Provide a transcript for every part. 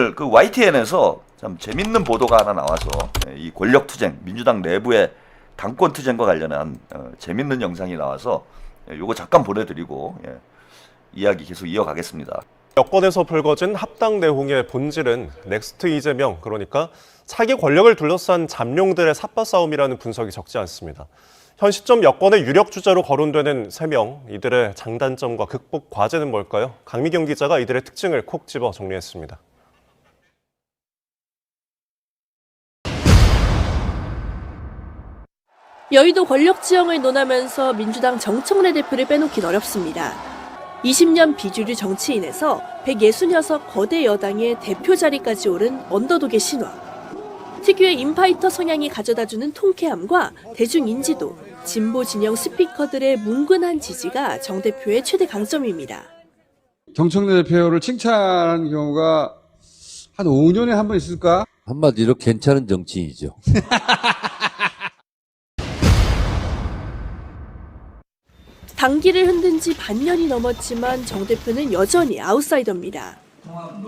오늘 그 YTN에서 참 재밌는 보도가 하나 나와서 이 권력투쟁, 민주당 내부의 당권투쟁과 관련한 재밌는 영상이 나와서 요거 잠깐 보내드리고 이야기 계속 이어가겠습니다. 여권에서 불거진 합당 내홍의 본질은 넥스트 이재명, 그러니까 차기 권력을 둘러싼 잠룡들의 삿바 싸움이라는 분석이 적지 않습니다. 현 시점 여권의 유력 주자로 거론되는 3명, 이들의 장단점과 극복 과제는 뭘까요? 강미경 기자가 이들의 특징을 콕 집어 정리했습니다. 여의도 권력 지형을 논하면서 민주당 정청래 대표를 빼놓긴 어렵습니다. 20년 비주류 정치인에서 166 거대 여당의 대표 자리까지 오른 언더독의 신화. 특유의 인파이터 성향이 가져다주는 통쾌함과 대중 인지도, 진보 진영 스피커들의 뭉근한 지지가 정 대표의 최대 강점입니다. 정청래 대표를 칭찬하는 경우가 한 5년에 한 번 있을까? 한마디로 괜찮은 정치인이죠. 당기를 흔든 지 반년이 넘었지만 정 대표는 여전히 아웃사이더입니다.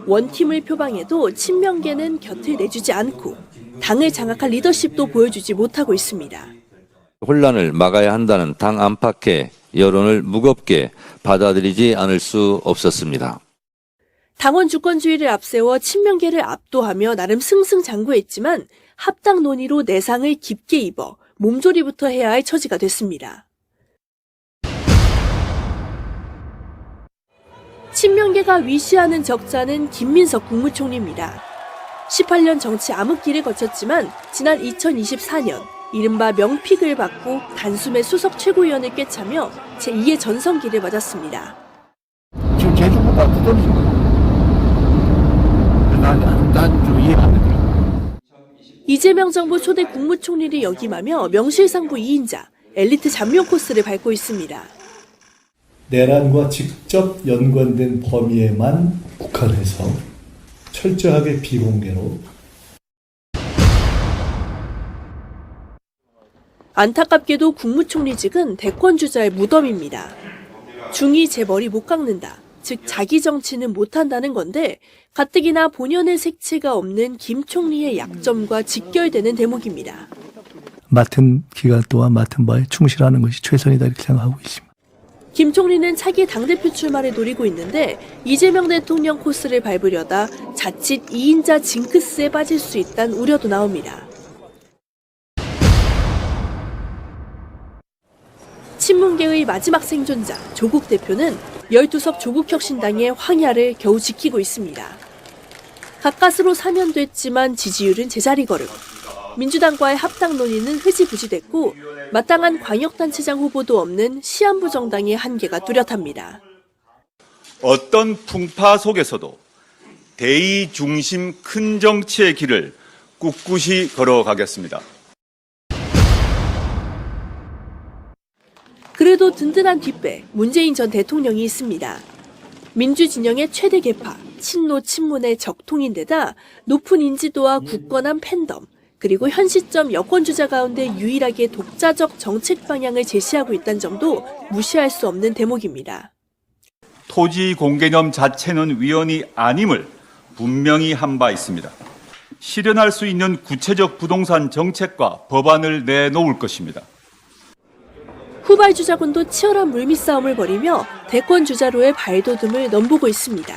원팀을 표방해도 친명계는 곁을 내주지 않고 당을 장악할 리더십도 보여주지 못하고 있습니다. 혼란을 막아야 한다는 당 안팎의 여론을 무겁게 받아들이지 않을 수 없었습니다. 당원 주권주의를 앞세워 친명계를 압도하며 나름 승승장구했지만 합당 논의로 내상을 깊게 입어 몸조리부터 해야 할 처지가 됐습니다. 친명계가 위시하는 적자는 김민석 국무총리입니다. 18년 정치 암흑기를 거쳤지만 지난 2024년 이른바 명픽을 받고 단숨에 수석 최고위원을 꿰차며 제2의 전성기를 맞았습니다. 지금 제주보다 더 떨어진 거예요. 난 좀 이해가 안 돼요. 이재명 정부 초대 국무총리를 역임하며 명실상부 2인자, 엘리트 잠룡 코스를 밟고 있습니다. 내란과 직접 연관된 범위에만 국한해서 철저하게 비공개로. 안타깝게도 국무총리직은 대권주자의 무덤입니다. 중이 제 머리 못 깎는다, 즉 자기 정치는 못한다는 건데 가뜩이나 본연의 색채가 없는 김 총리의 약점과 직결되는 대목입니다. 맡은 기간 동안 맡은 바에 충실하는 것이 최선이다 이렇게 생각하고 있습니다. 김 총리는 차기 당대표 출마를 노리고 있는데 이재명 대통령 코스를 밟으려다 자칫 2인자 징크스에 빠질 수 있다는 우려도 나옵니다. 친문계의 마지막 생존자 조국 대표는 12석 조국혁신당의 황야를 겨우 지키고 있습니다. 가까스로 사면됐지만 지지율은 제자리 걸음. 민주당과의 합당 논의는 흐지부지됐고 마땅한 광역단체장 후보도 없는 시한부 정당의 한계가 뚜렷합니다. 어떤 풍파 속에서도 대의 중심 큰 정치의 길을 꿋꿋이 걸어가겠습니다. 그래도 든든한 뒷배 문재인 전 대통령이 있습니다. 민주진영의 최대 계파, 친노 친문의 적통인데다 높은 인지도와 굳건한 팬덤, 그리고 현 시점 여권주자 가운데 유일하게 독자적 정책 방향을 제시하고 있다는 점도 무시할 수 없는 대목입니다. 토지 공개념 자체는 위헌이 아님을 분명히 한 바 있습니다. 실현할 수 있는 구체적 부동산 정책과 법안을 내놓을 것입니다. 후발 주자군도 치열한 물밑싸움을 벌이며 대권 주자로의 발돋움을 넘보고 있습니다.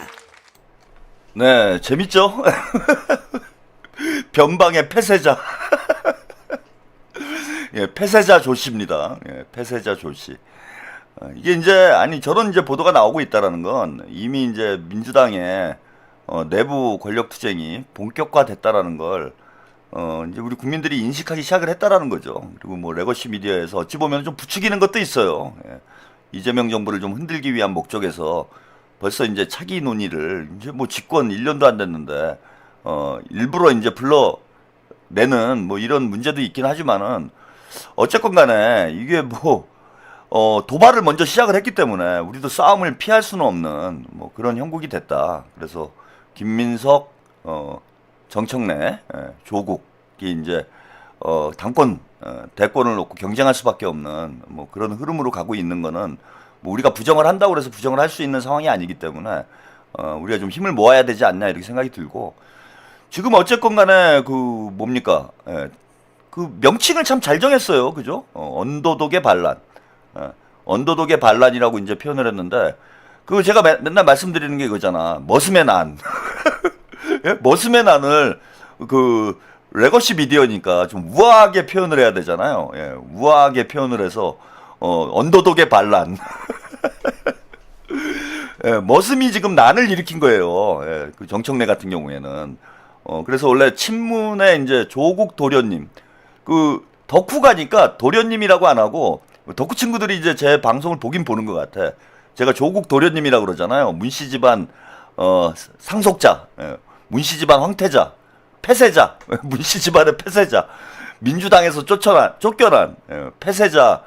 네, 재밌죠? 변방의 폐쇄자. 예, 폐쇄자 조씨입니다. 예, 폐쇄자 조씨. 이게 이제, 저런 이제 보도가 나오고 있다라는 건 이미 이제 민주당의 내부 권력 투쟁이 본격화됐다라는 걸 이제 우리 국민들이 인식하기 시작을 했다라는 거죠. 그리고 뭐 레거시 미디어에서 어찌 보면 좀 부추기는 것도 있어요. 예. 이재명 정부를 좀 흔들기 위한 목적에서 벌써 이제 차기 논의를 이제 뭐 집권 1년도 안 됐는데 일부러 이제 불러내는 뭐 이런 문제도 있긴 하지만은 어쨌건 간에 이게 뭐 도발을 먼저 시작을 했기 때문에 우리도 싸움을 피할 수는 없는 뭐 그런 형국이 됐다. 그래서 김민석, 정청래, 조국이 이제 당권, 대권을 놓고 경쟁할 수밖에 없는 뭐 그런 흐름으로 가고 있는 거는 뭐 우리가 부정을 한다고 해서 부정을 할 수 있는 상황이 아니기 때문에 우리가 좀 힘을 모아야 되지 않냐 이렇게 생각이 들고 지금 어쨌건 간에 그 뭡니까? 예, 그 명칭을 참 잘 정했어요. 그죠? 언더독의 반란. 언더독의 반란이라고 이제 표현을 했는데 그 제가 맨날 말씀드리는 게 이거잖아. 머슴의 난. 예? 머슴의 난을 그 레거시 미디어니까 좀 우아하게 표현을 해야 되잖아요. 예, 우아하게 표현을 해서 언더독의 반란. 예, 머슴이 지금 난을 일으킨 거예요. 예, 그 정청래 같은 경우에는. 그래서 원래 친문에 이제 조국 도련님, 그 덕후 가니까 도련님이라고 안 하고 덕후 친구들이 이제 제 방송을 보긴 보는 것 같아. 제가 조국 도련님이라고 그러잖아요. 문씨 집안 상속자, 예, 문씨 집안 황태자, 폐쇄자, 문씨 집안의 폐쇄자, 민주당에서 쫓겨난 폐쇄자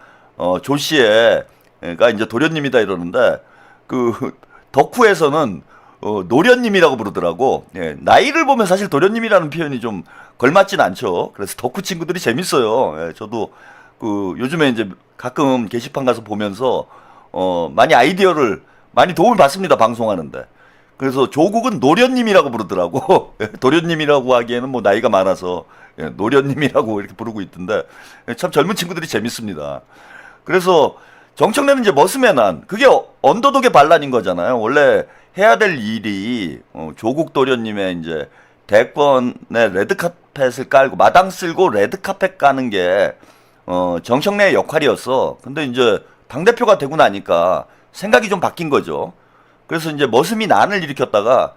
조 씨가 이제 도련님이다 이러는데 그 덕후에서는 노련님이라고 부르더라고. 예, 나이를 보면 사실 도련님이라는 표현이 좀 걸맞진 않죠. 그래서 덕후 친구들이 재밌어요. 예, 저도 그 요즘에 이제 가끔 게시판 가서 보면서 많이 아이디어를 많이 도움을 받습니다. 방송하는데. 그래서 조국은 노련님이라고 부르더라고. 도련님이라고 하기에는 뭐 나이가 많아서 노련님이라고 이렇게 부르고 있던데 참 젊은 친구들이 재밌습니다. 그래서 정청래는 이제 머슴의 난, 그게 언더독의 반란인 거잖아요. 원래 해야 될 일이 조국 도련님의 이제 대권의 레드카펫을 깔고 마당 쓸고 레드카펫 까는 게 정청래의 역할이었어. 근데 이제 당대표가 되고 나니까 생각이 좀 바뀐 거죠. 그래서 이제 머슴이 난을 일으켰다가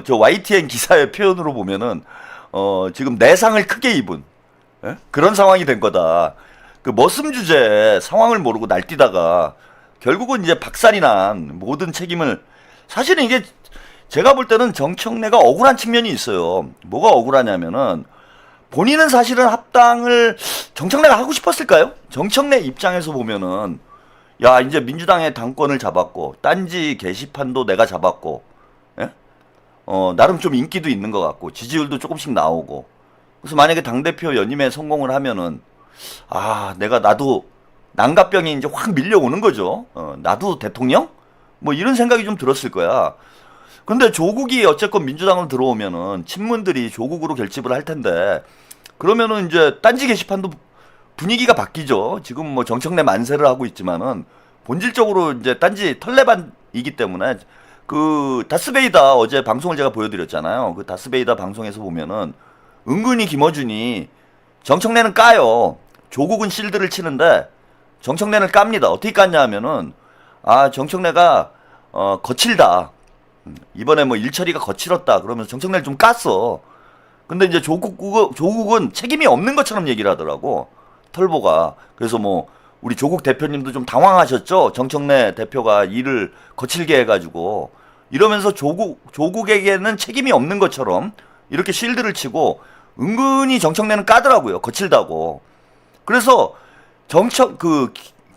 저 YTN 기사의 표현으로 보면은 지금 내상을 크게 입은 그런 상황이 된 거다. 그 머슴 주제에 상황을 모르고 날뛰다가 결국은 이제 박살이 난 모든 책임을 사실은 이게 제가 볼 때는 정청래가 억울한 측면이 있어요. 뭐가 억울하냐면은 본인은 사실은 합당을 정청래가 하고 싶었을까요? 정청래 입장에서 보면은 야 이제 민주당의 당권을 잡았고 딴지 게시판도 내가 잡았고 예? 나름 좀 인기도 있는 것 같고 지지율도 조금씩 나오고 그래서 만약에 당대표 연임에 성공을 하면은 나도 난가병이 이제 확 밀려오는 거죠. 나도 대통령? 뭐 이런 생각이 좀 들었을 거야. 근데 조국이 어쨌건 민주당으로 들어오면은 친문들이 조국으로 결집을 할 텐데 그러면은 이제 딴지 게시판도 분위기가 바뀌죠. 지금 뭐 정청래 만세를 하고 있지만은 본질적으로 이제 딴지 털레반이기 때문에 그 다스베이다 어제 방송을 제가 보여드렸잖아요. 그 다스베이다 방송에서 보면은 은근히 김어준이 정청래는 까요. 조국은 실드를 치는데 정청래는 깝니다. 어떻게 깠냐 하면은 정청래가 거칠다. 이번에 뭐 일처리가 거칠었다. 그러면서 정청래를 좀 깠어. 근데 이제 조국은 책임이 없는 것처럼 얘기를 하더라고. 털보가. 그래서 뭐 우리 조국 대표님도 좀 당황하셨죠. 정청래 대표가 일을 거칠게 해가지고 이러면서 조국에게는 책임이 없는 것처럼 이렇게 실드를 치고 은근히 정청래는 까더라고요. 거칠다고. 그래서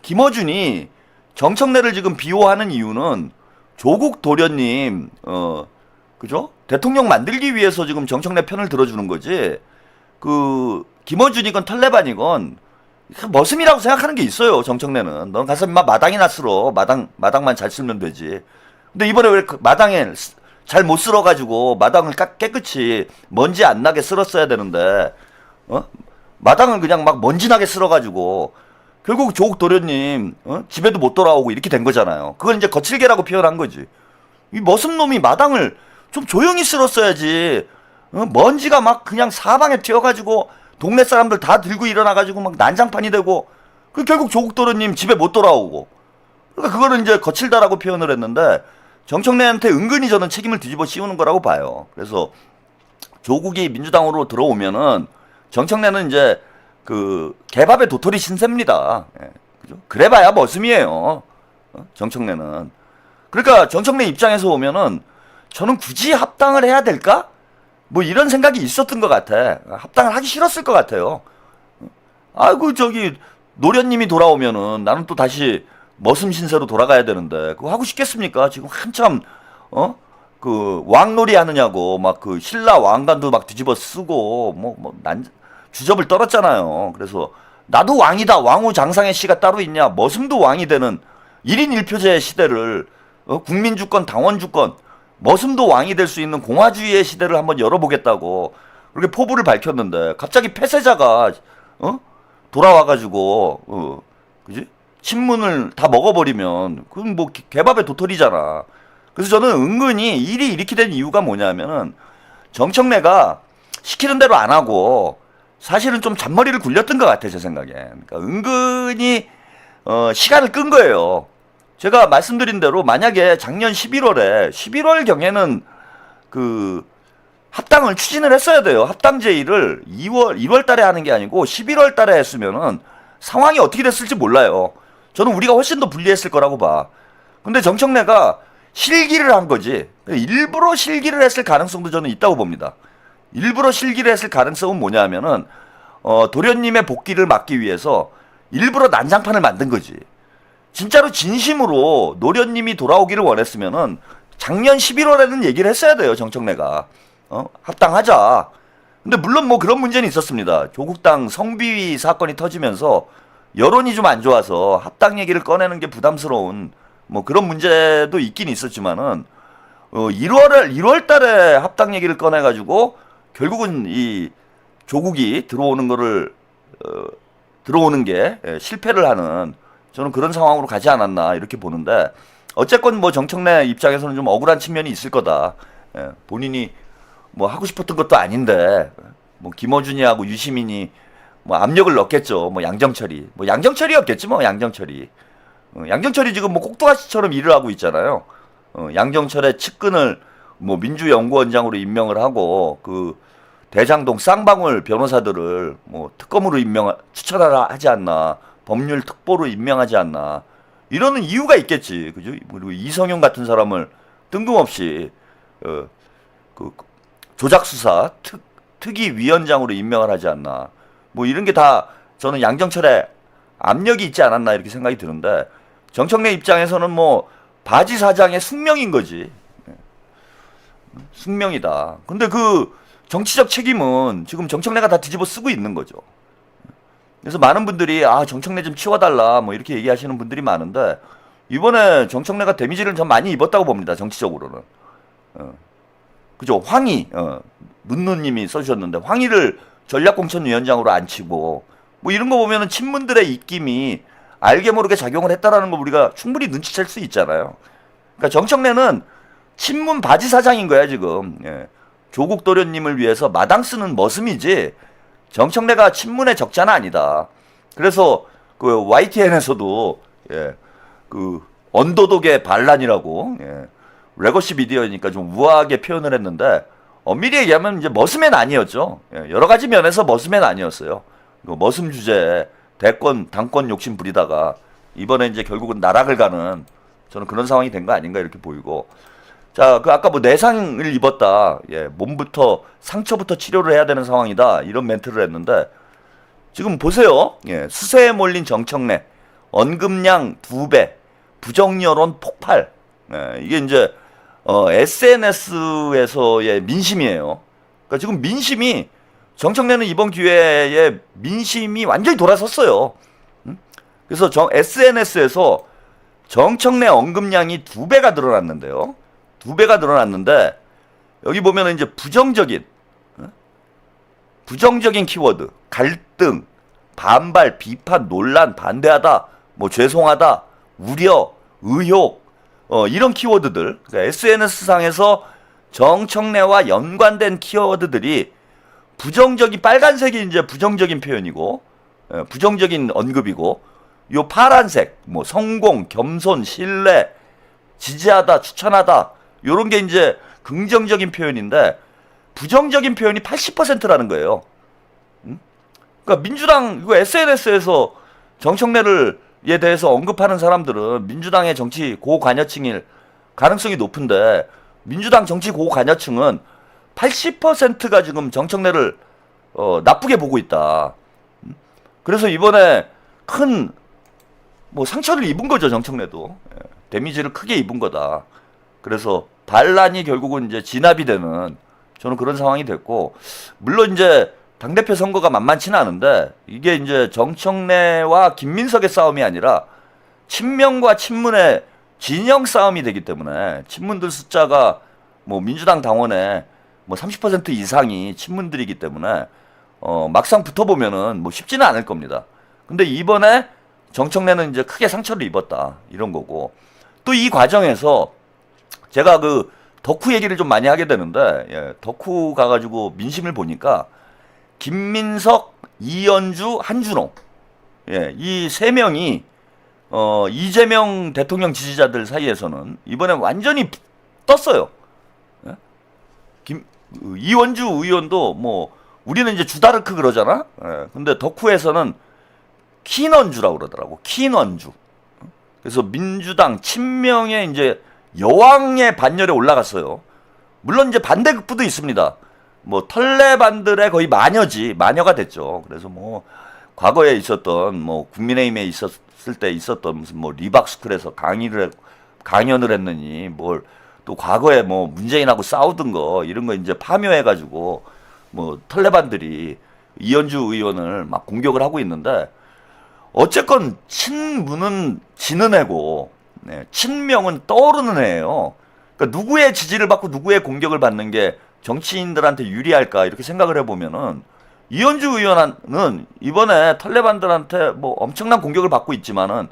김어준이 정청래를 지금 비호하는 이유는 조국 도련님, 그죠? 대통령 만들기 위해서 지금 정청래 편을 들어주는 거지. 그 김어준이건 털레반이건 머슴이라고 생각하는 게 있어요. 정청래는 넌 가서 인마 마당이나 쓸어. 마당만 잘 쓸면 되지. 근데 이번에 왜 마당에 잘 못 쓸어가지고 마당을 깨끗이 먼지 안 나게 쓸었어야 되는데 마당을 그냥 막 먼지 나게 쓸어가지고 결국 조국 도련님 집에도 못 돌아오고 이렇게 된 거잖아요. 그걸 이제 거칠게라고 표현한 거지. 이 머슴놈이 마당을 좀 조용히 쓸었어야지. 먼지가 막 그냥 사방에 튀어가지고 동네 사람들 다 들고 일어나가지고 막 난장판이 되고 그 결국 조국 도련님 집에 못 돌아오고 그러니까 그거는 이제 거칠다라고 표현을 했는데 정청래한테 은근히 저는 책임을 뒤집어 씌우는 거라고 봐요. 그래서 조국이 민주당으로 들어오면은 정청래는 이제 그 개밥의 도토리 신세입니다. 예, 그죠? 그래봐야 머슴이에요. 정청래는. 그러니까 정청래 입장에서 보면은 저는 굳이 합당을 해야 될까? 뭐 이런 생각이 있었던 것 같아. 합당을 하기 싫었을 것 같아요. 노련님이 돌아오면은 나는 또 다시 머슴 신세로 돌아가야 되는데 그거 하고 싶겠습니까? 지금 한참 그 왕놀이 하느냐고 막 그 신라 왕관도 막 뒤집어 쓰고 주접을 떨었잖아요. 그래서 나도 왕이다. 왕후 장상의 씨가 따로 있냐. 머슴도 왕이 되는 1인 1표제 시대를 국민주권 당원주권 머슴도 왕이 될 수 있는 공화주의의 시대를 한번 열어보겠다고 그렇게 포부를 밝혔는데 갑자기 폐쇄자가 돌아와가지고 그지? 친문을 다 먹어버리면 그건 뭐 개밥의 도토리잖아. 그래서 저는 은근히 일이 이렇게 된 이유가 뭐냐면은 정청래가 시키는 대로 안 하고 사실은 좀 잔머리를 굴렸던 것 같아 제 생각에. 그러니까 은근히 시간을 끈 거예요. 제가 말씀드린 대로 만약에 작년 11월 경에는 그 합당을 추진을 했어야 돼요. 합당 제의를 1월 달에 하는 게 아니고 11월 달에 했으면은 상황이 어떻게 됐을지 몰라요. 저는 우리가 훨씬 더 불리했을 거라고 봐. 근데 정청래가 실기를 한 거지. 일부러 실기를 했을 가능성도 저는 있다고 봅니다. 일부러 실기를 했을 가능성은 뭐냐면은 도련님의 복귀를 막기 위해서 일부러 난장판을 만든 거지. 진짜로 진심으로 노련님이 돌아오기를 원했으면은 작년 11월에는 얘기를 했어야 돼요. 정청래가 합당하자. 근데 물론 뭐 그런 문제는 있었습니다. 조국당 성비위 사건이 터지면서 여론이 좀 안 좋아서 합당 얘기를 꺼내는 게 부담스러운 뭐 그런 문제도 있긴 있었지만은 1월 달에 합당 얘기를 꺼내가지고 결국은 이 조국이 들어오는 게 실패를 하는 저는 그런 상황으로 가지 않았나 이렇게 보는데 어쨌건 뭐 정청래 입장에서는 좀 억울한 측면이 있을 거다. 본인이 뭐 하고 싶었던 것도 아닌데 뭐 김어준이하고 유시민이 뭐 압력을 넣겠죠. 뭐 양정철이었겠지 뭐 양정철이 지금 뭐 꼭두가시처럼 일을 하고 있잖아요. 양정철의 측근을 뭐 민주연구원장으로 임명을 하고 그 대장동 쌍방울 변호사들을 뭐 특검으로 추천하라 하지 않나. 법률 특보로 임명하지 않나. 이러는 이유가 있겠지. 그죠? 그리고 이성용 같은 사람을 뜬금없이 그 조작수사 특위위원장으로 임명을 하지 않나. 뭐 이런 게 다 저는 양정철의 압력이 있지 않았나 이렇게 생각이 드는데 정청래 입장에서는 뭐 바지 사장의 숙명인 거지. 숙명이다. 근데 그 정치적 책임은 지금 정청래가 다 뒤집어 쓰고 있는 거죠. 그래서 많은 분들이 정청래 좀 치워달라 뭐 이렇게 얘기하시는 분들이 많은데 이번에 정청래가 데미지를 좀 많이 입었다고 봅니다. 정치적으로는. 그죠? 황희 눈누님이 써주셨는데 황희를 전략공천위원장으로 앉히고 뭐 이런 거 보면은 친문들의 입김이 알게 모르게 작용을 했다라는 걸 우리가 충분히 눈치챌 수 있잖아요. 그러니까 정청래는 친문 바지 사장인 거야 지금. 조국 도련님을 위해서 마당 쓰는 머슴이지 정청래가 친문의 적자는 아니다. 그래서 그 YTN에서도 그 언더독의 반란이라고 레거시 미디어니까 좀 우아하게 표현을 했는데 엄밀히 얘기하면 이제 머슴맨 아니었죠. 여러 가지 면에서 머슴맨 아니었어요. 머슴 주제에 당권 욕심 부리다가 이번에 이제 결국은 나락을 가는 저는 그런 상황이 된 거 아닌가 이렇게 보이고. 자, 그 아까 뭐 내상을 입었다. 몸부터 상처부터 치료를 해야 되는 상황이다. 이런 멘트를 했는데 지금 보세요. 수세에 몰린 정청래, 언급량 2배, 부정 여론 폭발. 이게 이제 SNS에서의 민심이에요. 그러니까 지금 민심이 정청래는 이번 기회에 민심이 완전히 돌아섰어요. 그래서 SNS에서 정청래 언급량이 2배가 늘어났는데요. 2배가 늘어났는데 여기 보면은 이제 부정적인 키워드, 갈등, 반발, 비판, 논란, 반대하다, 뭐 죄송하다, 우려, 의혹, 이런 키워드들, 그러니까 SNS상에서 정청래와 연관된 키워드들이 빨간색이 이제 부정적인 표현이고, 부정적인 언급이고, 요 파란색, 뭐 성공, 겸손, 신뢰, 지지하다, 추천하다, 요런 게 이제 긍정적인 표현인데, 부정적인 표현이 80%라는 거예요. 그러니까 민주당, 이거 SNS에서 정청래에 대해서 언급하는 사람들은 민주당의 정치 고관여층일 가능성이 높은데, 민주당 정치 고관여층은 80%가 지금 정청래를 나쁘게 보고 있다. 그래서 이번에 큰 뭐 상처를 입은 거죠. 정청래도 데미지를 크게 입은 거다. 그래서 반란이 결국은 이제 진압이 되는 저는 그런 상황이 됐고, 물론 이제 당대표 선거가 만만치는 않은데 이게 이제 정청래와 김민석의 싸움이 아니라 친명과 친문의 진영 싸움이 되기 때문에 친문들 숫자가 뭐 민주당 당원의 뭐 30% 이상이 친문들이기 때문에 막상 붙어보면은 뭐 쉽지는 않을 겁니다. 근데 이번에 정청래는 이제 크게 상처를 입었다 이런 거고, 또 이 과정에서 제가 그 덕후 얘기를 좀 많이 하게 되는데, 예, 덕후 가가지고 민심을 보니까 김민석, 이현주, 한준호, 예, 이 세 명이 이재명 대통령 지지자들 사이에서는 이번에 완전히 떴어요. 예? 이원주 의원도 뭐 우리는 이제 주다르크 그러잖아. 예, 근데 덕후에서는 킨원주라고 그러더라고. 킨원주. 그래서 민주당 친명의 이제 여왕의 반열에 올라갔어요. 물론 이제 반대급부도 있습니다. 뭐 털레반들의 거의 마녀가 됐죠. 그래서 뭐 과거에 있었던 뭐 국민의힘에 있었을 때 있었던 무슨 뭐 리박스쿨에서 강연을 했느니 뭘 또 과거에 뭐 문재인하고 싸우던 거 이런 거 이제 파묘해가지고 뭐 털레반들이 이현주 의원을 막 공격을 하고 있는데, 어쨌건 친문은 지는 애고, 네, 친명은 떠오르는 애예요. 그러니까 누구의 지지를 받고 누구의 공격을 받는 게 정치인들한테 유리할까 이렇게 생각을 해보면은, 이현주 의원은 이번에 털레반들한테 뭐 엄청난 공격을 받고 있지만은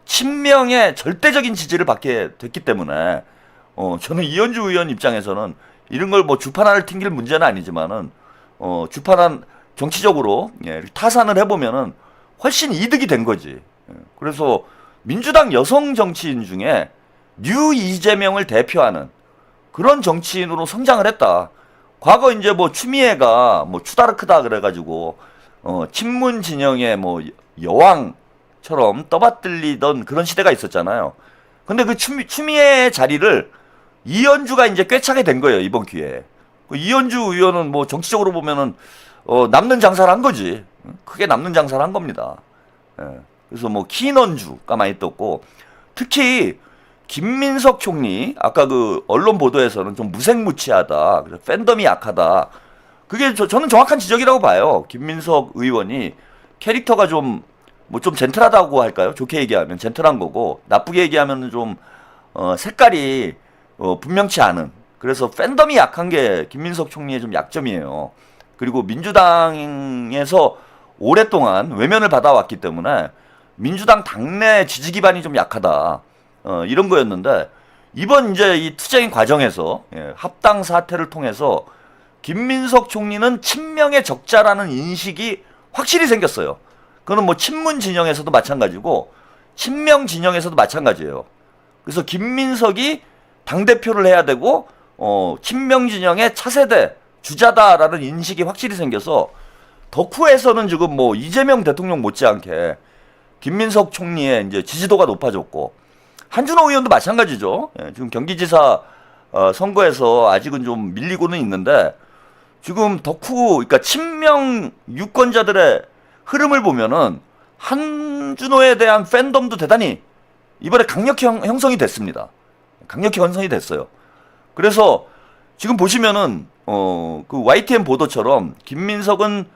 친명의 절대적인 지지를 받게 됐기 때문에 저는 이현주 의원 입장에서는 이런 걸 뭐 주판을 튕길 문제는 아니지만은 주판한 정치적으로, 예, 타산을 해보면은 훨씬 이득이 된 거지. 예, 그래서 민주당 여성 정치인 중에 뉴 이재명을 대표하는 그런 정치인으로 성장을 했다. 과거 이제 뭐 추미애가 뭐 추다르크다 그래가지고 친문 진영의 뭐 여왕처럼 떠받들리던 그런 시대가 있었잖아요. 근데 그 추미애의 자리를 이현주가 이제 꿰차게 된 거예요, 이번 기회에. 이현주 의원은 뭐 정치적으로 보면은 남는 장사를 한 거지. 크게 남는 장사를 한 겁니다. 예. 그래서 뭐 킨원주가 많이 떴고, 특히 김민석 총리, 아까 그 언론 보도에서는 좀 무색무취하다, 그래서 팬덤이 약하다. 그게 저는 정확한 지적이라고 봐요. 김민석 의원이 캐릭터가 좀 뭐 좀 젠틀하다고 할까요? 좋게 얘기하면 젠틀한 거고, 나쁘게 얘기하면 좀 색깔이 분명치 않은, 그래서 팬덤이 약한 게 김민석 총리의 좀 약점이에요. 그리고 민주당에서 오랫동안 외면을 받아왔기 때문에 민주당 당내 지지 기반이 좀 약하다, 이런 거였는데, 이번 이제 이 투쟁 과정에서, 예, 합당 사태를 통해서 김민석 총리는 친명의 적자라는 인식이 확실히 생겼어요. 그거는 뭐 친문 진영에서도 마찬가지고 친명 진영에서도 마찬가지예요. 그래서 김민석이 당대표를 해야 되고 친명 진영의 차세대 주자다라는 인식이 확실히 생겨서 덕후에서는 지금 뭐 이재명 대통령 못지않게 김민석 총리의 이제 지지도가 높아졌고, 한준호 의원도 마찬가지죠. 예, 지금 경기지사 선거에서 아직은 좀 밀리고는 있는데, 지금 덕후, 그러니까 친명 유권자들의 흐름을 보면은 한준호에 대한 팬덤도 대단히 이번에 강력히 형성이 됐습니다. 강력히 형성이 됐어요. 그래서 지금 보시면은 그 YTN 보도처럼 김민석은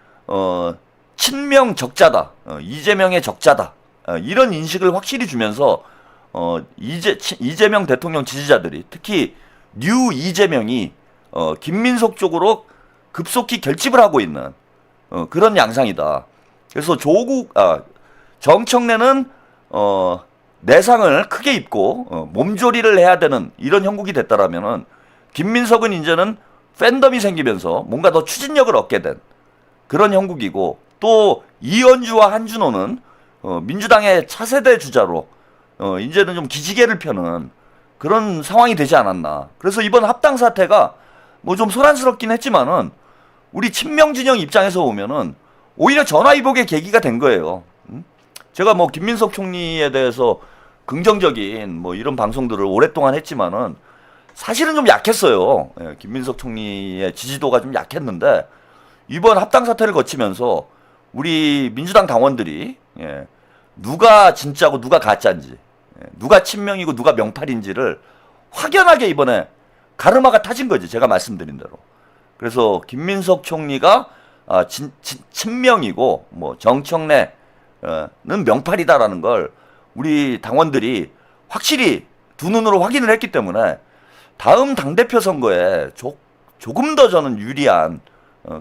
친명 적자다, 이재명의 적자다, 이런 인식을 확실히 주면서 이재명 대통령 지지자들이, 특히 뉴 이재명이 김민석 쪽으로 급속히 결집을 하고 있는 그런 양상이다. 그래서 정청래는 내상을 크게 입고 몸조리를 해야 되는 이런 형국이 됐다라면은, 김민석은 이제는 팬덤이 생기면서 뭔가 더 추진력을 얻게 된 그런 형국이고, 또 이현주와 한준호는 민주당의 차세대 주자로 이제는 좀 기지개를 펴는 그런 상황이 되지 않았나. 그래서 이번 합당 사태가 뭐 좀 소란스럽긴 했지만은 우리 친명 진영 입장에서 보면은 오히려 전화위복의 계기가 된 거예요. 제가 뭐 김민석 총리에 대해서 긍정적인 뭐 이런 방송들을 오랫동안 했지만은 사실은 좀 약했어요. 예, 김민석 총리의 지지도가 좀 약했는데, 이번 합당 사태를 거치면서 우리 민주당 당원들이, 예, 누가 진짜고 누가 가짜인지, 예, 누가 친명이고 누가 명팔인지를 확연하게 이번에 가르마가 타진 거지, 제가 말씀드린 대로. 그래서 김민석 총리가 친명이고 뭐 정청래는 명팔이다라는 걸 우리 당원들이 확실히 두 눈으로 확인을 했기 때문에 다음 당대표 선거에 조금 더 저는 유리한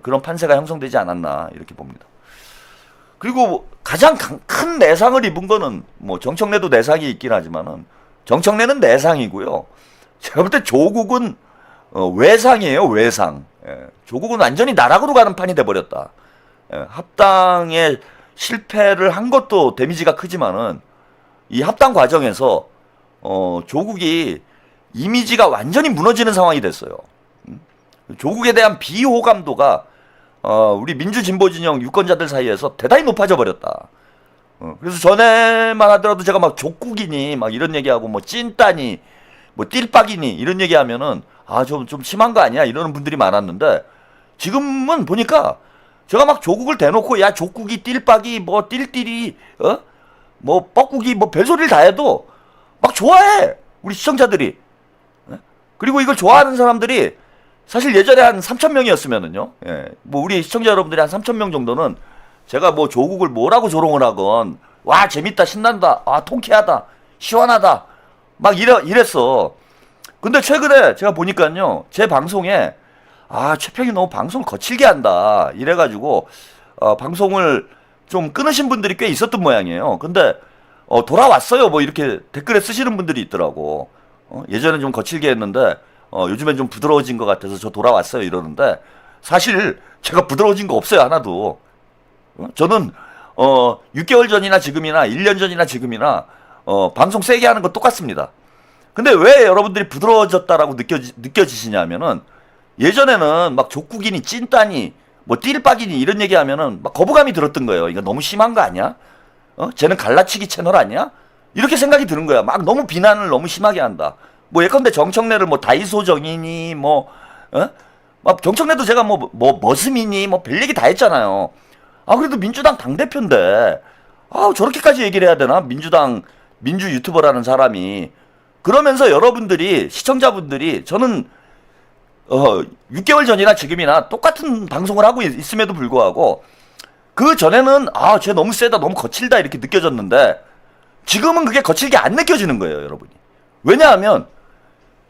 그런 판세가 형성되지 않았나 이렇게 봅니다. 그리고 가장 큰 내상을 입은 거는 뭐 정청래도 내상이 있긴 하지만은 정청래는 내상이고요. 제가 볼 때 조국은 외상이에요, 외상. 조국은 완전히 나락으로 가는 판이 돼버렸다. 합당에 실패를 한 것도 데미지가 크지만은 이 합당 과정에서 조국이 이미지가 완전히 무너지는 상황이 됐어요. 조국에 대한 비호감도가 우리 민주진보 진영 유권자들 사이에서 대단히 높아져 버렸다. 그래서 전에만 하더라도 제가 막 족국이니 막 이런 얘기하고 뭐 찐따니 뭐 띨빡이니 이런 얘기하면은 좀 심한 거 아니야 이러는 분들이 많았는데 지금은 보니까 제가 막 조국을 대놓고 야 족국이 띨빡이 뭐 띨띨이 뭐 뻐꾸기 뭐 별소리를 다 해도 막 좋아해 우리 시청자들이. 그리고 이걸 좋아하는 사람들이 사실 예전에 한 3,000명이었으면은요. 뭐 우리 시청자 여러분들이 한 3,000명 정도는 제가 뭐 조국을 뭐라고 조롱을 하건 와 재밌다 신난다 통쾌하다 시원하다 막 이랬어. 근데 최근에 제가 보니까요 제 방송에 최평이 너무 방송을 거칠게 한다 이래가지고 방송을 좀 끊으신 분들이 꽤 있었던 모양이에요. 근데 돌아왔어요 뭐 이렇게 댓글에 쓰시는 분들이 있더라고. 예전엔 좀 거칠게 했는데 요즘엔 좀 부드러워진 것 같아서 저 돌아왔어요 이러는데 사실 제가 부드러워진 거 없어요 하나도. 저는 6개월 전이나 지금이나 1년 전이나 지금이나 방송 세게 하는 건 똑같습니다. 근데 왜 여러분들이 부드러워졌다라고 느껴지시냐면은 예전에는 막 족국이니 찐따니 뭐 띨빡이니 이런 얘기하면은 막 거부감이 들었던 거예요. 이거 너무 심한 거 아니야? 쟤는 갈라치기 채널 아니야? 이렇게 생각이 드는 거야. 막 너무 비난을 너무 심하게 한다. 뭐 예컨대 정청래를 뭐 다이소 정이니 막 정청래도 제가 뭐 머슴이니 뭐 별 얘기 다 했잖아요. 그래도 민주당 당대표인데 저렇게까지 얘기를 해야 되나? 민주 유튜버라는 사람이. 그러면서 여러분들이 시청자분들이 저는 6개월 전이나 지금이나 똑같은 방송을 하고 있음에도 불구하고 그 전에는 쟤 너무 세다 너무 거칠다 이렇게 느껴졌는데 지금은 그게 거칠게 안 느껴지는 거예요 여러분이. 왜냐하면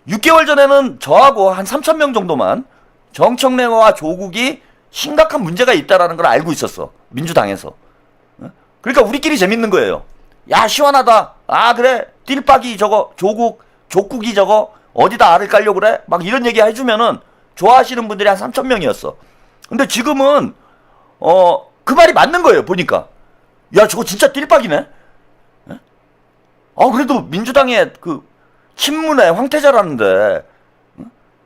6개월 전에는 저하고 한 3,000명 정도만 정청래와 조국이 심각한 문제가 있다라는 걸 알고 있었어 민주당에서. 그러니까 우리끼리 재밌는 거예요. 야 시원하다 그래 띨빡이 저거 족국이 저거 어디다 알을 깔려고 그래? 막 이런 얘기 해주면은 좋아하시는 분들이 한 3,000명이었어. 근데 지금은 그 말이 맞는 거예요 보니까. 야 저거 진짜 띨빡이네. 그래도 민주당의 그 친문의 황태자라는데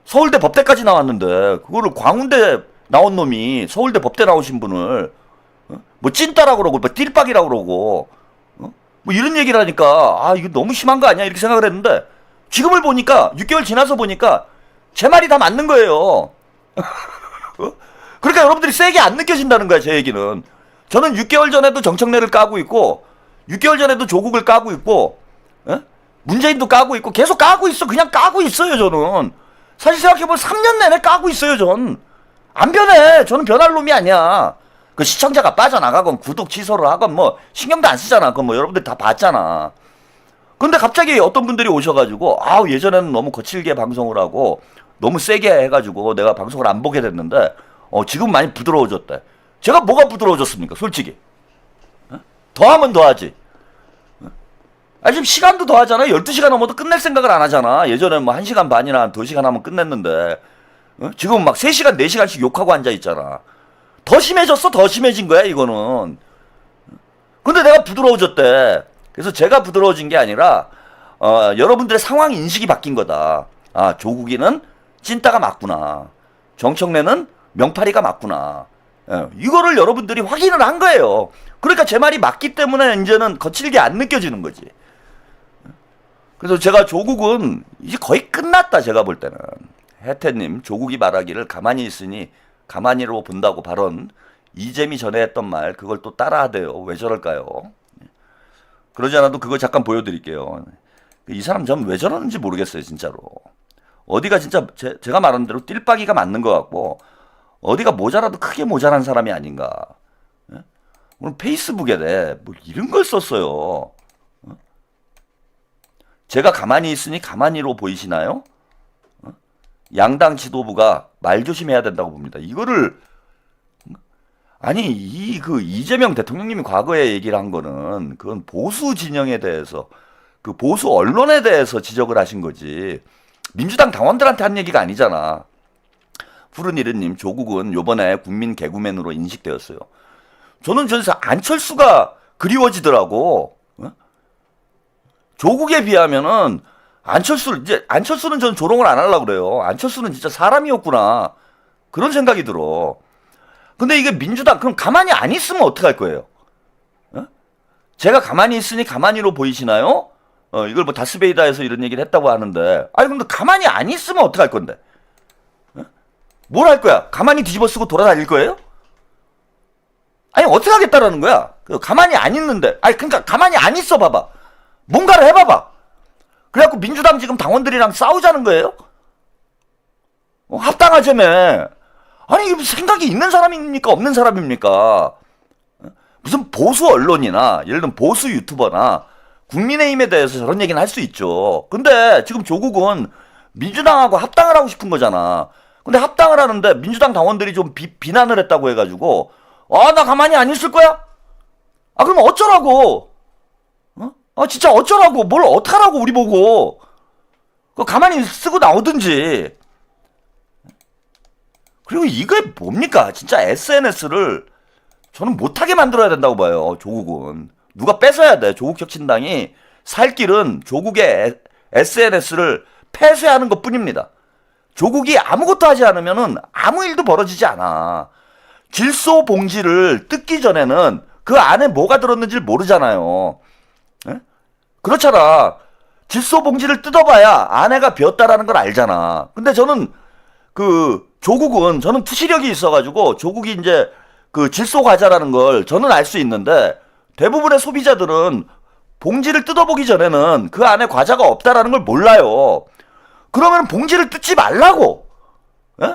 서울대 법대까지 나왔는데 그거를 광운대 나온 놈이 서울대 법대 나오신 분을 뭐 찐따라고 그러고 뭐 띨빡이라고 그러고 뭐 이런 얘기를 하니까 이거 너무 심한 거 아니야 이렇게 생각을 했는데 지금을 보니까 6개월 지나서 보니까 제 말이 다 맞는 거예요. 그러니까 여러분들이 세게 안 느껴진다는 거야 제 얘기는. 저는 6개월 전에도 정청래를 까고 있고 6개월 전에도 조국을 까고 있고 문재인도 까고 있고 계속 까고 있어. 그냥 까고 있어요 저는. 사실 생각해보면 3년 내내 까고 있어요 전. 안 변해. 저는 변할 놈이 아니야. 그 시청자가 빠져나가건 구독 취소를 하건 뭐 신경도 안 쓰잖아. 그건 뭐 여러분들 다 봤잖아. 근데 갑자기 어떤 분들이 오셔가지고 예전에는 너무 거칠게 방송을 하고 너무 세게 해가지고 내가 방송을 안 보게 됐는데 지금 많이 부드러워졌대. 제가 뭐가 부드러워졌습니까 솔직히. 더하면 더하지. 지금 시간도 더하잖아. 12시간 넘어도 끝낼 생각을 안 하잖아. 예전에 뭐 1시간 반이나 한 2시간 하면 끝냈는데 지금 막 3시간 4시간씩 욕하고 앉아있잖아. 더 심해졌어. 더 심해진 거야 이거는. 근데 내가 부드러워졌대. 그래서 제가 부드러워진 게 아니라 여러분들의 상황 인식이 바뀐 거다. 조국이는 찐따가 맞구나. 정청래는 명파리가 맞구나. 이거를 여러분들이 확인을 한 거예요. 그러니까 제 말이 맞기 때문에 이제는 거칠게 안 느껴지는 거지. 그래서 제가 조국은 이제 거의 끝났다 제가 볼 때는. 혜태님 조국이 말하기를 가만히 있으니 가만히로 본다고 발언 이재미 전에 했던 말 그걸 또 따라하대요. 왜 저럴까요? 그러지 않아도 그거 잠깐 보여드릴게요. 이 사람 전 왜 저러는지 모르겠어요 진짜로. 어디가 진짜 제가 말한 대로 띨빡이가 맞는 것 같고 어디가 모자라도 크게 모자란 사람이 아닌가. 오늘 페이스북에 뭐 이런 걸 썼어요. 제가 가만히 있으니 가만히로 보이시나요? 양당 지도부가 말조심해야 된다고 봅니다. 이거를 아니 이재명 대통령님이 과거에 얘기를 한 거는 그건 보수 진영에 대해서 그 보수 언론에 대해서 지적을 하신 거지 민주당 당원들한테 한 얘기가 아니잖아. 푸른이르님, 조국은 요번에 국민 개구맨으로 인식되었어요. 저는 저기서 안철수가 그리워지더라고. 어? 조국에 비하면은 안철수는 저는 조롱을 안 하려고 그래요. 안철수는 진짜 사람이었구나. 그런 생각이 들어. 근데 이게 민주당, 그럼 가만히 안 있으면 어떡할 거예요? 어? 제가 가만히 있으니 가만히로 보이시나요? 이걸 뭐 다스베이다에서 이런 얘기를 했다고 하는데, 아니, 근데 가만히 안 있으면 어떡할 건데? 어? 뭘 할 거야? 가만히 뒤집어 쓰고 돌아다닐 거예요? 아니, 어떻게 하겠다라는 거야? 가만히 안 있는데. 아니, 그러니까 가만히 안 있어 봐봐. 뭔가를 해봐봐. 그래갖고 민주당 지금 당원들이랑 싸우자는 거예요? 합당하자며. 아니, 이게 무슨 생각이 있는 사람입니까? 없는 사람입니까? 무슨 보수 언론이나, 예를 들면 보수 유튜버나, 국민의힘에 대해서 저런 얘기는 할 수 있죠. 근데 지금 조국은 민주당하고 합당을 하고 싶은 거잖아. 근데 합당을 하는데 민주당 당원들이 좀 비난을 했다고 해가지고, 나 가만히 안 있을 거야? 그럼 어쩌라고? 진짜 어쩌라고? 뭘 어떡하라고, 우리 보고. 가만히 쓰고 나오든지. 그리고 이게 뭡니까? 진짜 SNS를 저는 못하게 만들어야 된다고 봐요, 조국은. 누가 뺏어야 돼. 조국 혁신당이 살 길은 조국의 SNS를 폐쇄하는 것 뿐입니다. 조국이 아무것도 하지 않으면은 아무 일도 벌어지지 않아. 질소 봉지를 뜯기 전에는 그 안에 뭐가 들었는지를 모르잖아요. 에? 그렇잖아. 질소 봉지를 뜯어봐야 안에가 비었다라는 걸 알잖아. 근데 저는 조국은 저는 투시력이 있어가지고 조국이 이제 질소 과자라는 걸 저는 알 수 있는데 대부분의 소비자들은 봉지를 뜯어보기 전에는 그 안에 과자가 없다라는 걸 몰라요. 그러면 봉지를 뜯지 말라고. 에?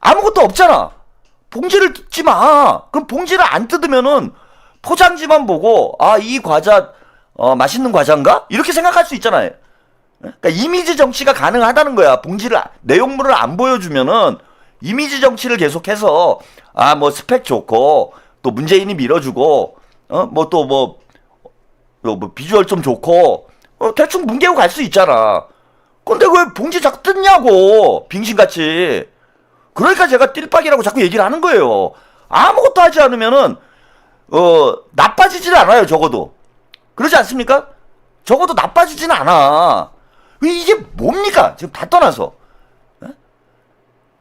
아무것도 없잖아. 봉지를 뜯지 마. 그럼 봉지를 안 뜯으면은 포장지만 보고 이 과자 맛있는 과자인가? 이렇게 생각할 수 있잖아요. 그러니까 이미지 정치가 가능하다는 거야. 내용물을 안 보여주면은 이미지 정치를 계속해서 뭐 스펙 좋고 또 문재인이 밀어주고 비주얼 좀 좋고 대충 뭉개고 갈 수 있잖아. 근데 왜 봉지 자꾸 뜯냐고, 빙신같이. 그러니까 제가 띨빡이라고 자꾸 얘기를 하는 거예요. 아무것도 하지 않으면은 나빠지지는 않아요. 적어도 그러지 않습니까? 적어도 나빠지지는 않아. 이게 뭡니까? 지금 다 떠나서.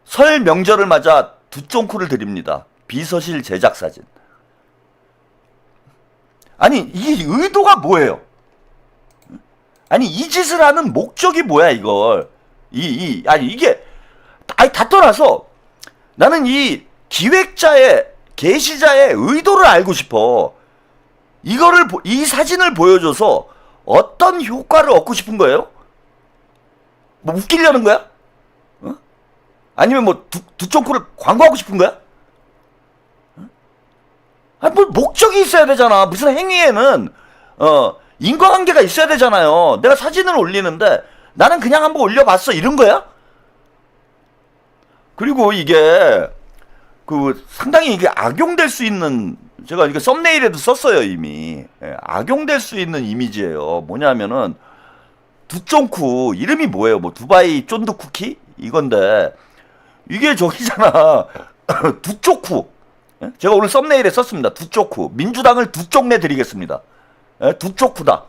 설 명절을 맞아 두쫑쿠를 드립니다. 비서실 제작 사진. 아니, 이게 의도가 뭐예요? 아니, 이 짓을 하는 목적이 뭐야, 이걸. 이게, 다 떠나서 나는 이 기획자의, 게시자의 의도를 알고 싶어. 이 사진을 보여줘서 어떤 효과를 얻고 싶은 거예요? 뭐 웃기려는 거야? 아니면 뭐 두쫑쿠를 광고하고 싶은 거야? 뭐 목적이 있어야 되잖아. 무슨 행위에는 인과관계가 있어야 되잖아요. 내가 사진을 올리는데 나는 그냥 한번 올려봤어, 이런 거야? 그리고 이게 상당히 이게 악용될 수 있는, 제가 이게 썸네일에도 썼어요, 이미. 악용될 수 있는 이미지예요. 뭐냐면은 두쫑쿠 이름이 뭐예요? 뭐 두바이 쫀득 쿠키 이건데 이게 저기잖아. 두쪼쿠. 제가 오늘 썸네일에 썼습니다. 두쪼쿠. 민주당을 두 쪽 내드리겠습니다. 두쪼쿠다.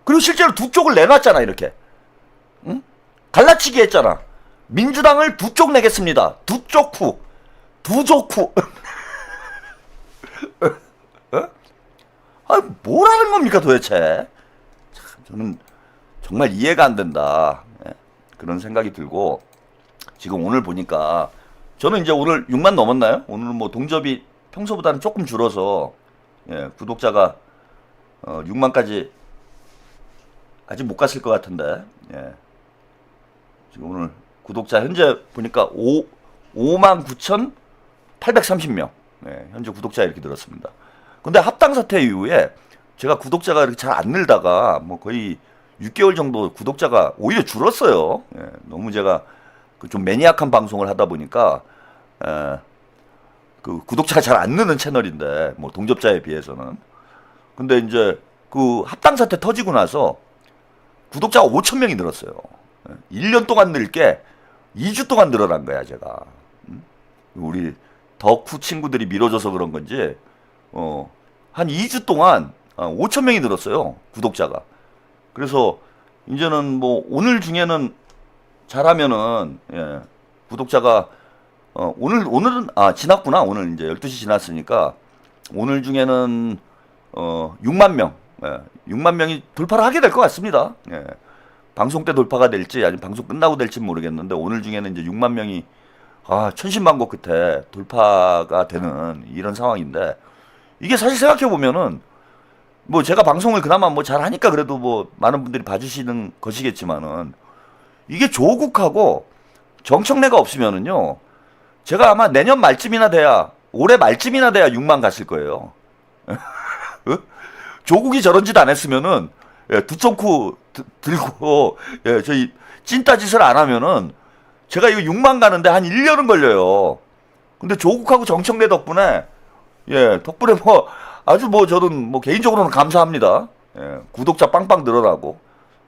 그리고 실제로 두 쪽을 내놨잖아, 이렇게. 응? 갈라치기 했잖아. 민주당을 두 쪽 내겠습니다. 두쪼쿠. 두조쿠. 뭐라는 겁니까 도대체? 참, 저는 정말 이해가 안 된다. 그런 생각이 들고, 지금 오늘 보니까 저는 이제 오늘 6만 넘었나요? 오늘은 뭐 동접이 평소보다는 조금 줄어서 구독자가 6만까지 아직 못 갔을 것 같은데, 지금 오늘 구독자 현재 보니까 59,830명 현재 구독자 이렇게 늘었습니다. 근데 합당 사태 이후에 제가 구독자가 이렇게 잘 안 늘다가 뭐 거의 6개월 정도 구독자가 오히려 줄었어요. 너무 제가 그 좀 매니악한 방송을 하다 보니까 그 구독자가 잘 안 느는 채널인데 뭐 동접자에 비해서는. 근데 이제 그 합당 사태 터지고 나서 구독자가 5,000명이 늘었어요. 1년 동안 늘 게 2주 동안 늘어난 거야, 제가. 우리 덕후 친구들이 밀어줘서 그런 건지 한 2주 동안 5,000명이 늘었어요, 구독자가. 그래서 이제는 뭐 오늘 중에는 잘하면은 구독자가 오늘은 지났구나. 오늘 이제 12시 지났으니까 오늘 중에는 6만 명, 6만 명이 돌파를 하게 될 것 같습니다. 방송 때 돌파가 될지 아니면 방송 끝나고 될지 모르겠는데 오늘 중에는 이제 6만 명이 천신만고 끝에 돌파가 되는 이런 상황인데, 이게 사실 생각해 보면은 뭐 제가 방송을 그나마 뭐 잘하니까 그래도 뭐 많은 분들이 봐주시는 것이겠지만은, 이게 조국하고 정청래가 없으면은요, 제가 아마 내년 말쯤이나 돼야, 올해 말쯤이나 돼야 6만 갔을 거예요. 조국이 저런 짓 안 했으면은, 두총쿠 들고, 저희 찐따짓을 안 하면은, 제가 이거 6만 가는데 한 1년은 걸려요. 근데 조국하고 정청래 덕분에, 덕분에 뭐, 아주 뭐 저는 뭐 개인적으로는 감사합니다. 구독자 빵빵 늘어나고.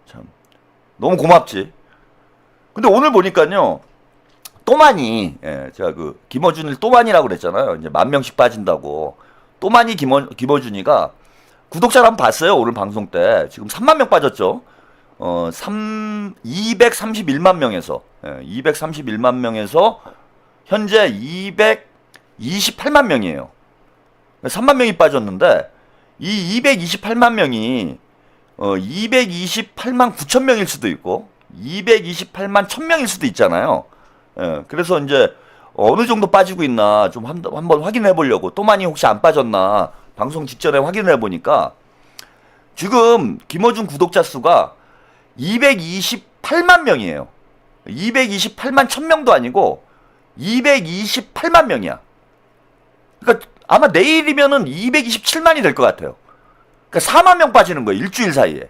참, 너무 고맙지. 근데 오늘 보니까요, 또만이, 제가 그, 김어준을 또만이라고 그랬잖아요. 이제 10,000명씩 빠진다고. 또만이 김어준이가 구독자를 한번 봤어요. 오늘 방송 때. 지금 3만 명 빠졌죠. 231만 명에서, 231만 명에서 현재 228만 명이에요. 3만 명이 빠졌는데, 이 228만 명이, 228만 9천 명일 수도 있고, 228만 1,000명일 수도 있잖아요. 그래서 이제 어느 정도 빠지고 있나 좀 한번 확인해 보려고, 또만이 혹시 안 빠졌나 방송 직전에 확인해 보니까 지금 김어준 구독자 수가 228만 명이에요. 228만 1,000명도 아니고 228만 명이야. 그러니까 아마 내일이면은 227만이 될 것 같아요. 그러니까 4만 명 빠지는 거예요, 일주일 사이에.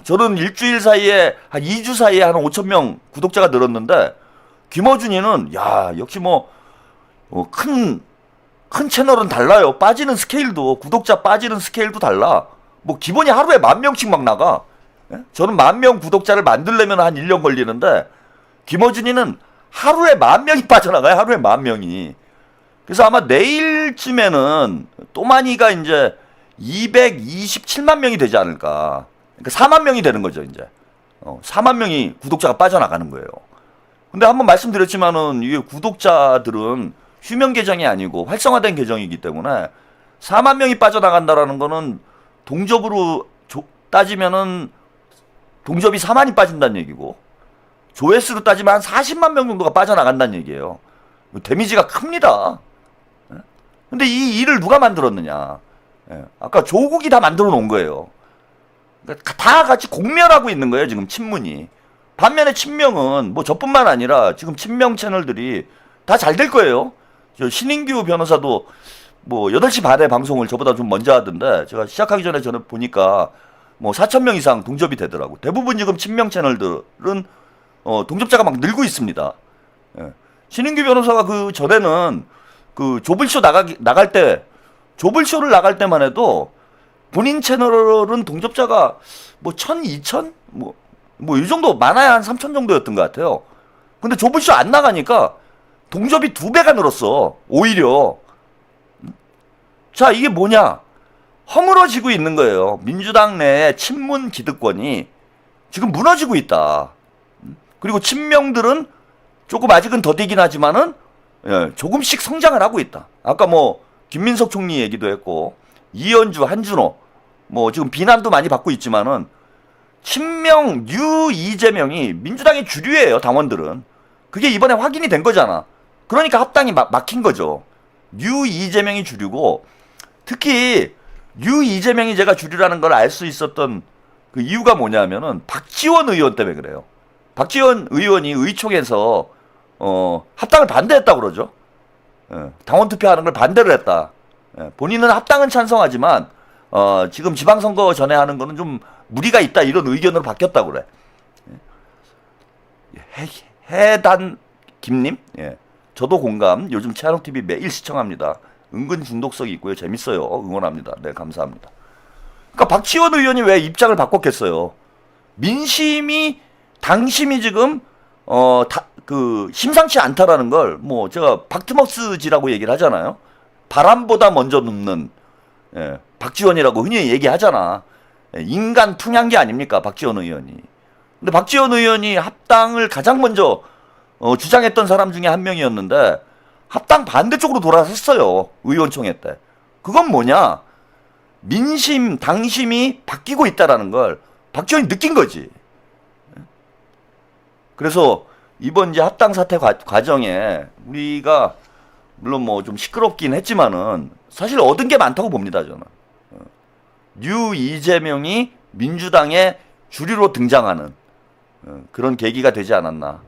저는 일주일 사이에 한 2주 사이에 한 5,000명 구독자가 늘었는데, 김어준이는 역시 큰 채널은 달라요. 빠지는 스케일도, 구독자 빠지는 스케일도 달라. 뭐 기본이 하루에 10,000명씩 막 나가. 저는 10,000명 구독자를 만들려면 한 1년 걸리는데, 김어준이는 하루에 10,000명이 빠져나가요. 하루에 10,000명이. 그래서 아마 내일쯤에는 또만이가 이제 227만 명이 되지 않을까. 그러니까 4만 명이 되는 거죠, 이제. 4만 명이 구독자가 빠져나가는 거예요. 근데 한번 말씀드렸지만은, 이게 구독자들은 휴면 계정이 아니고 활성화된 계정이기 때문에 4만 명이 빠져나간다라는 거는 동접으로 따지면은 동접이 4만이 빠진다는 얘기고, 조회수로 따지면 한 40만 명 정도가 빠져나간다는 얘기예요. 데미지가 큽니다. 근데 이 일을 누가 만들었느냐. 아까 조국이 다 만들어 놓은 거예요. 그러니까 다 같이 공멸하고 있는 거예요, 지금 친문이. 반면에 친명은 뭐 저뿐만 아니라 지금 친명 채널들이 다 잘 될 거예요. 저 신인규 변호사도 뭐 8시 반에 방송을 저보다 좀 먼저 하던데, 제가 시작하기 전에 보니까 뭐 4,000명 이상 동접이 되더라고. 대부분 지금 친명 채널들은 동접자가 막 늘고 있습니다. 신인규 변호사가 그 전에는 그 조블쇼 나갈 때, 조블쇼를 나갈 때만 해도 본인 채널은 동접자가 뭐 1,000, 2,000? 뭐 이 정도, 많아야 한 3,000 정도였던 것 같아요. 근데 조블쇼 안 나가니까 동접이 2배가 늘었어, 오히려. 자, 이게 뭐냐? 허물어지고 있는 거예요. 민주당 내의 친문 기득권이 지금 무너지고 있다. 그리고 친명들은 조금 아직은 더디긴 하지만은 조금씩 성장을 하고 있다. 아까 뭐 김민석 총리 얘기도 했고, 이현주, 한준호 뭐 지금 비난도 많이 받고 있지만은, 친명 뉴 이재명이 민주당의 주류예요, 당원들은. 그게 이번에 확인이 된 거잖아. 그러니까 합당이 막힌 거죠. 뉴 이재명이 주류고, 특히 뉴 이재명이 제가 주류라는 걸 알 수 있었던 그 이유가 뭐냐면은 박지원 의원 때문에 그래요. 박지원 의원이 의총에서 합당을 반대했다고 그러죠. 당원 투표하는 걸 반대를 했다. 본인은 합당은 찬성하지만 지금 지방선거 전에 하는 거는 좀 무리가 있다, 이런 의견으로 바뀌었다고 그래. 김님, 예. 저도 공감. 요즘 채널 TV 매일 시청합니다. 은근 중독성이 있고요. 재밌어요. 응원합니다. 네, 감사합니다. 그러니까 박지원 의원이 왜 입장을 바꿨겠어요? 민심이 당심이 지금 심상치 않다라는 걸 뭐 제가 박트머스지라고 얘기를 하잖아요. 바람보다 먼저 눕는 박지원이라고 흔히 얘기하잖아. 인간 풍향기 아닙니까, 박지원 의원이. 근데 박지원 의원이 합당을 가장 먼저 주장했던 사람 중에 한 명이었는데 합당 반대쪽으로 돌아섰어요. 의원총회 때. 그건 뭐냐? 민심, 당심이 바뀌고 있다라는 걸 박지원이 느낀 거지. 그래서 이번 이제 합당 사태 과정에 우리가 물론 뭐 좀 시끄럽긴 했지만은 사실 얻은 게 많다고 봅니다, 저는. 뉴 이재명이 민주당의 주류로 등장하는 그런 계기가 되지 않았나.